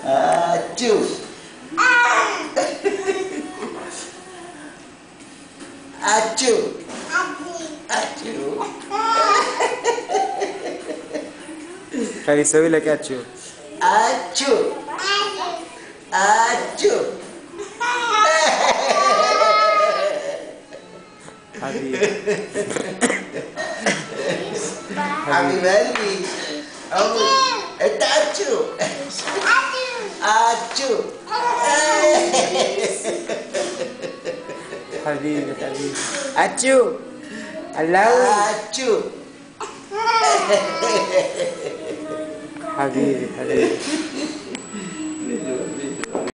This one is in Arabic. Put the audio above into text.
أتشو أتشو أتشو خليه يسوي لك أتشو. أتشو أتشو حبيبي حبيب قلبي انت أتشو أتشو حبيبي حبيبي أتشو الله أتشو حبيبي حبيبي